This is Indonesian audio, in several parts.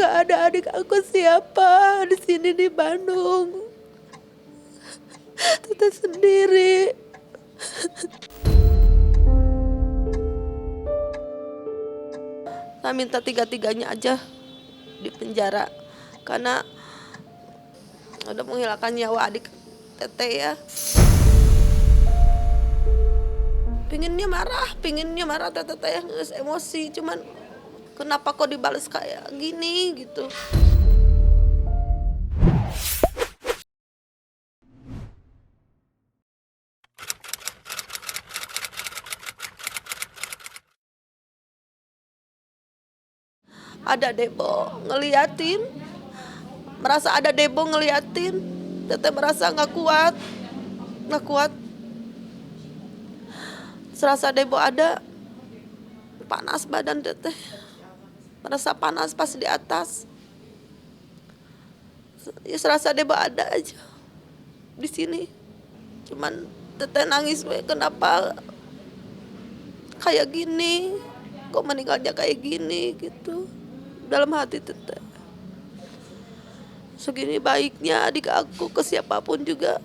nggak ada adik aku siapa di sini di Bandung. Teteh sendiri. Saya minta tiga-tiganya aja di penjara karena udah menghilangkan nyawa adik teteh ya. Pinginnya marah teteh emosi, cuman kenapa kok dibales kayak gini gitu. Ada Debo ngeliatin, merasa ada Debo ngeliatin, teteh merasa nggak kuat. Serasa Debo ada, panas badan teteh, merasa panas pas di atas. Ya serasa Debo ada aja di sini, cuman teteh nangis, kenapa kayak gini, kok meninggalnya kayak gini gitu. Dalam hati teteh, segini baiknya adik aku ke siapapun juga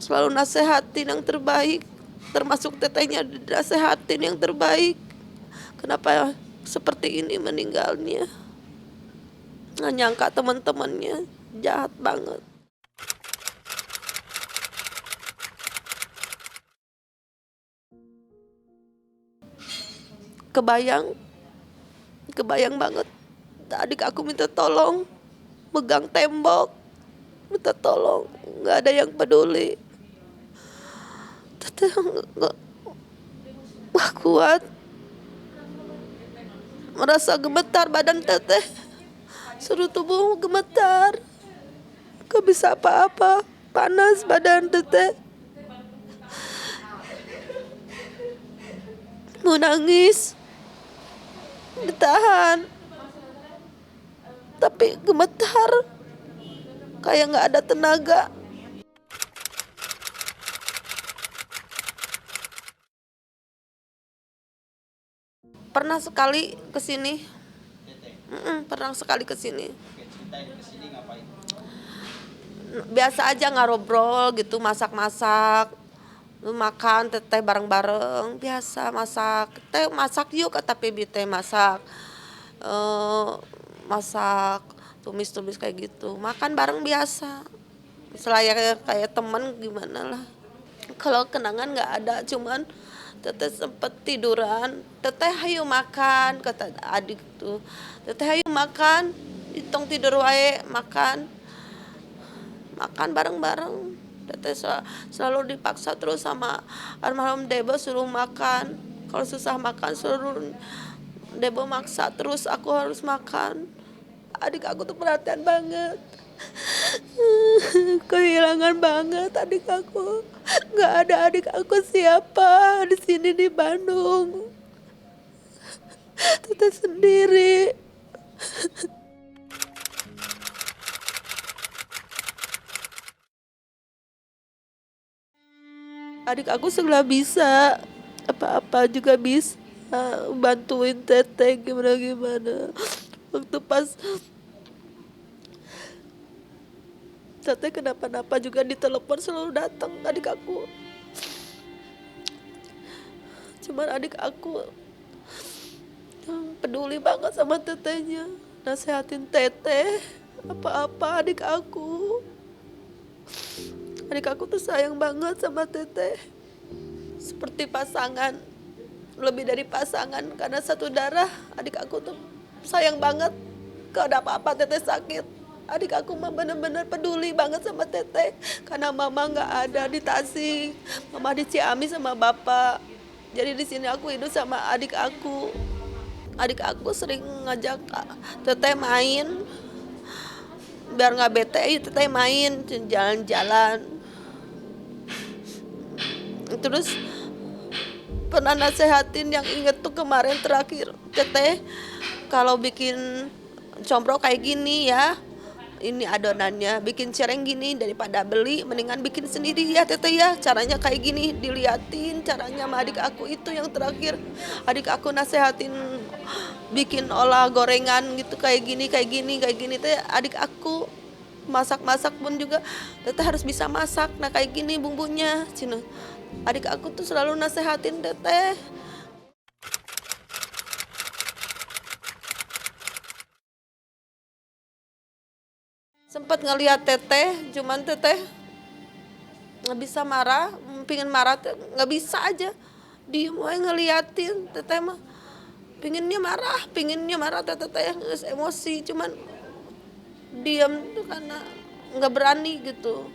selalu nasehatin yang terbaik, termasuk tetehnya dinasehatin yang terbaik. Kenapa seperti ini meninggalnya? Nggak nyangka teman-temannya jahat banget. Kebayang banget. Adik aku minta tolong, megang tembok, minta tolong, nggak ada yang peduli. Teteh nggak kuat, merasa gemetar badan teteh, seluruh tubuh gemetar, gak bisa apa-apa, panas badan teteh. Mau nangis, ditahan, tapi gemetar, kayak nggak ada tenaga. Pernah sekali kesini, biasa aja ngobrol gitu, masak-masak, makan teteh bareng-bareng, biasa masak. Teh masak yuk kata Pibi teh masak. Masak tumis-tumis kayak gitu, makan bareng biasa, selayaknya kayak teman gimana lah. Kalau kenangan nggak ada, cuman teteh sempet tiduran, teteh hayu makan kata adik tuh, teteh hayu makan, ditong tidur wae makan bareng-bareng. Teteh selalu dipaksa terus sama almarhum Debo suruh makan, kalau susah makan suruh Debo maksa terus aku harus makan. Adik aku tuh perhatian banget. Kehilangan banget adik aku. Nggak ada adik aku siapa di sini di Bandung. Teteh sendiri. Adik aku segala bisa, apa-apa juga bisa, bantuin teteh gimana. Waktu pas teteh kenapa-napa juga ditelepon selalu datang adik aku. Cuman adik aku peduli banget sama tetehnya, nasehatin teteh apa-apa adik aku. Adik aku tuh sayang banget sama teteh, seperti pasangan, lebih dari pasangan karena satu darah. Adik aku tuh sayang banget. Kalau ada apa-apa teteh sakit, adik aku mah bener-bener peduli banget sama teteh. Karena mama nggak ada di Tasik, mama di Ciamis sama bapak. Jadi di sini aku hidup sama adik aku. Adik aku sering ngajak teteh main, biar nggak bete, teteh main jalan-jalan. Terus pernah nasehatin, yang inget tuh kemarin terakhir, teteh kalau bikin combro kayak gini ya, ini adonannya bikin cireng gini, daripada beli mendingan bikin sendiri ya teteh ya, caranya kayak gini. Diliatin caranya sama adik aku. Itu yang terakhir adik aku nasehatin bikin olah gorengan gitu kayak gini teh adik aku. Masak-masak pun juga teteh harus bisa masak. Nah kayak gini bumbunya cina. Adik aku tuh selalu nasehatin teteh. Sempat ngeliat teteh, cuman teteh nggak bisa marah, pingin marah nggak bisa aja. Diem aja ngeliatin teteh mah. Pinginnya marah teteh emosi, cuman diam tuh karena nggak berani gitu.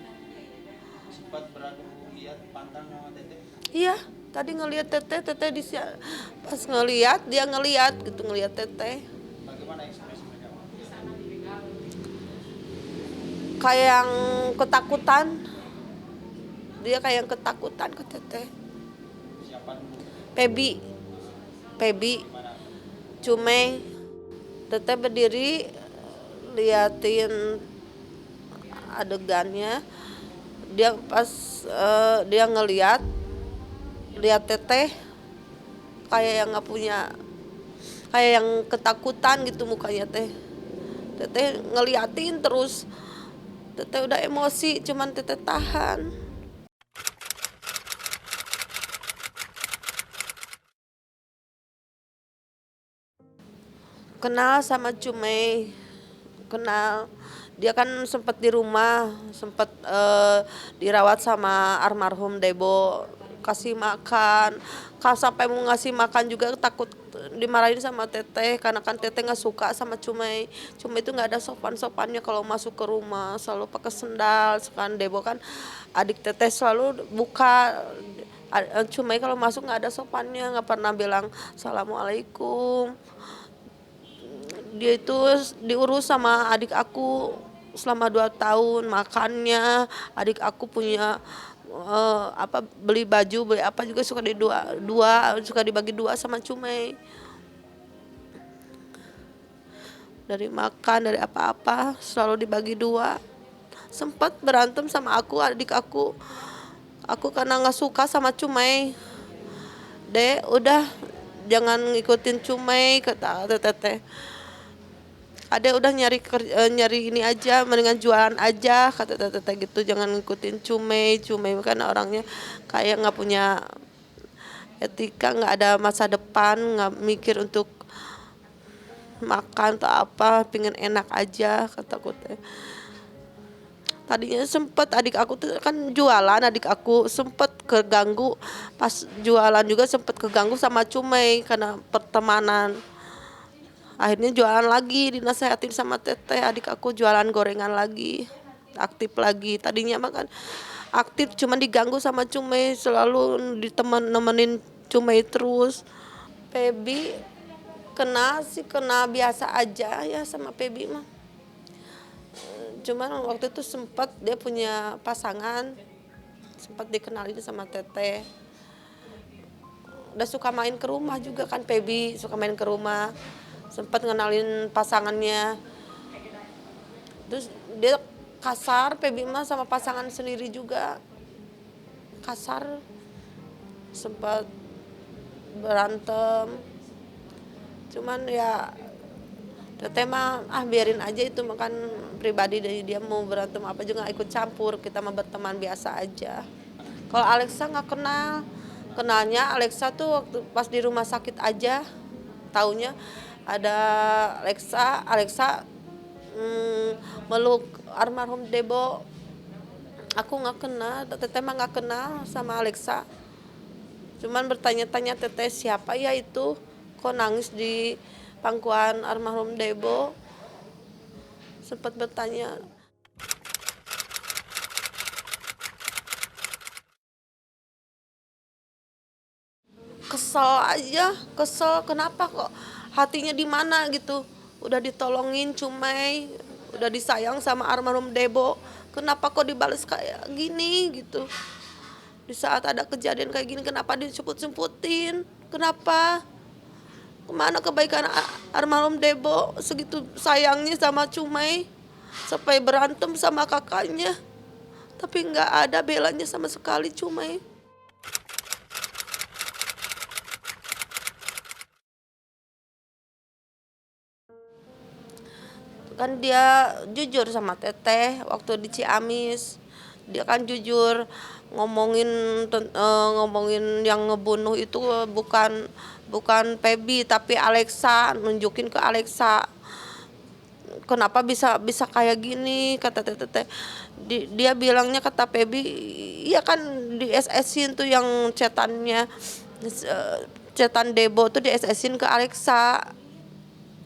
Sempat beradu lihat pantang sama teteh. Iya, tadi ngelihat teteh pas ngelihat dia ngelihat gitu ngelihat teteh. Bagaimana ekspresi mereka? Kayak yang ketakutan. Dia kayak yang ketakutan ke teteh. Siapa dulu? Pebi, Pebi, Gimana? Cumei. Teteh berdiri liatin adegannya. Dia pas dia lihat teteh kayak yang nggak punya, kayak yang ketakutan gitu mukanya teh. Teteh ngeliatin terus. Teteh udah emosi, cuman teteh tahan. Kenal sama Cumei, kenal. Dia kan sempat di rumah, sempat dirawat sama almarhum Debo, kasih makan. Sampai mau ngasih makan juga takut dimarahin sama teteh karena kan teteh nggak suka sama Cumei. Cumei itu nggak ada sopan-sopannya kalau masuk ke rumah, selalu pakai sendal. Sekarang Debo kan adik teteh selalu buka. Cumei kalau masuk nggak ada sopannya, nggak pernah bilang assalamualaikum. Dia itu diurus sama adik aku selama 2 tahun, makannya adik aku punya beli baju beli apa juga suka suka dibagi dua sama Cumei. Dari makan dari apa-apa selalu dibagi dua. Sempat berantem sama adik aku karena nggak suka sama Cumei. Dek udah jangan ngikutin Cumei kata teteh. Ada udah nyari ini aja, mendingan jualan aja kata teteh gitu, jangan ngikutin Cumei kan orangnya kayak nggak punya etika, nggak ada masa depan, nggak mikir untuk makan atau apa, pingin enak aja kata aku teh. Tadinya sempet adik aku tuh kan jualan, adik aku sempet keganggu pas jualan juga, sempet keganggu sama Cumei karena pertemanan. Akhirnya jualan lagi, dinasehatin sama teteh, adik aku jualan gorengan lagi, aktif lagi. Tadinya mah kan aktif, cuman diganggu sama Cumei, selalu nemenin Cumei terus. Pebi kena biasa aja ya sama Pebi mah. Cuman waktu itu sempat dia punya pasangan, sempat dikenalin sama teteh. Udah suka main ke rumah juga kan, Pebi suka main ke rumah. Sempat ngenalin pasangannya. Terus dia kasar, Pebi mah sama pasangan sendiri juga kasar. Sempat berantem. Cuman ya teteh mah biarin aja, itu makan pribadi dari dia, mau berantem apa juga gak ikut campur, kita mah berteman biasa aja. Kalau Alexa nggak kenal, kenalnya Alexa tuh waktu pas di rumah sakit aja, taunya ada Alexa meluk almarhum Debo. Aku nggak kenal, teteh mah nggak kenal sama Alexa. Cuman bertanya-tanya teteh siapa ya itu, kok nangis di pangkuan almarhum Debo. Sempat bertanya. Kesel kenapa kok hatinya di mana gitu. Udah ditolongin Cumei, udah disayang sama almarhum Debo, kenapa kok dibales kayak gini gitu. Di saat ada kejadian kayak gini kenapa disebut-sebutin? Kenapa? Kemana kebaikan almarhum Debo, segitu sayangnya sama Cumei sampai berantem sama kakaknya, tapi nggak ada belanya sama sekali Cumei. Kan dia jujur sama teteh waktu di Ciamis. Dia kan jujur ngomongin ngomongin yang ngebunuh itu bukan bukan Feby tapi Alexa, nunjukin ke Alexa. Kenapa bisa bisa kayak gini kata teteh. Dia bilangnya kata Feby, iya kan di SS-in tuh yang chatannya chatan Debo tuh di SS-in ke Alexa.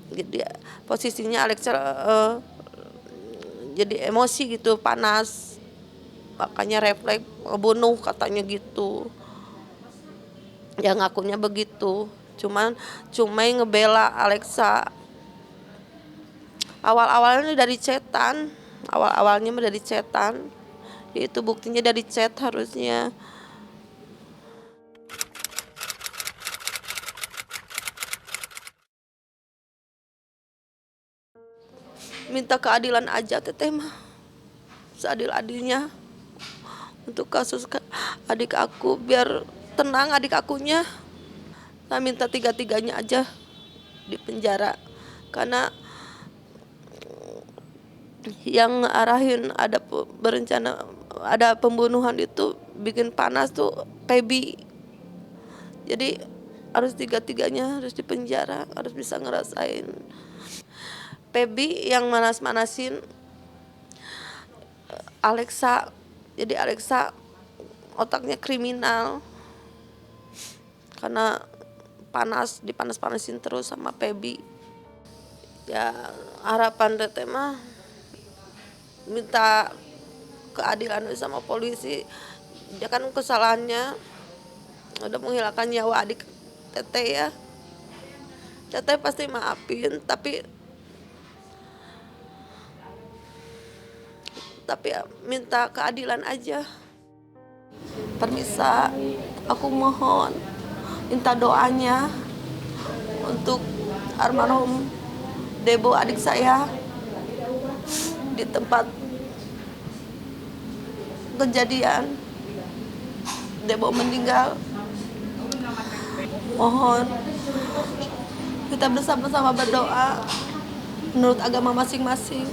Dia posisinya Alexa jadi emosi gitu, panas, makanya refleks ngebunuh katanya gitu. Ya ngakunya begitu, cuma ngebela Alexa. Awal-awalnya dari chatan, awal-awalnya dari chatan, itu buktinya dari chat harusnya. Minta keadilan aja teteh mah, seadil-adilnya untuk kasus adik aku, biar tenang adik akunya. Saya minta tiga-tiganya aja di penjara, karena yang arahin ada berencana ada pembunuhan itu bikin panas tuh Feby. Jadi harus tiga-tiganya harus di penjara, harus bisa ngerasain. Feby yang manas-manasin Alexa, jadi Alexa otaknya kriminal karena dipanas-panasin terus sama Feby. Ya harapan teteh mah minta keadilan sama polisi. Dia kan kesalahannya udah menghilangkan nyawa adik teteh ya. Teteh pasti maafin, tapi ya minta keadilan aja. Permisa, aku mohon minta doanya untuk almarhum Debo adik saya di tempat kejadian Debo meninggal. Mohon kita bersama-sama berdoa menurut agama masing-masing.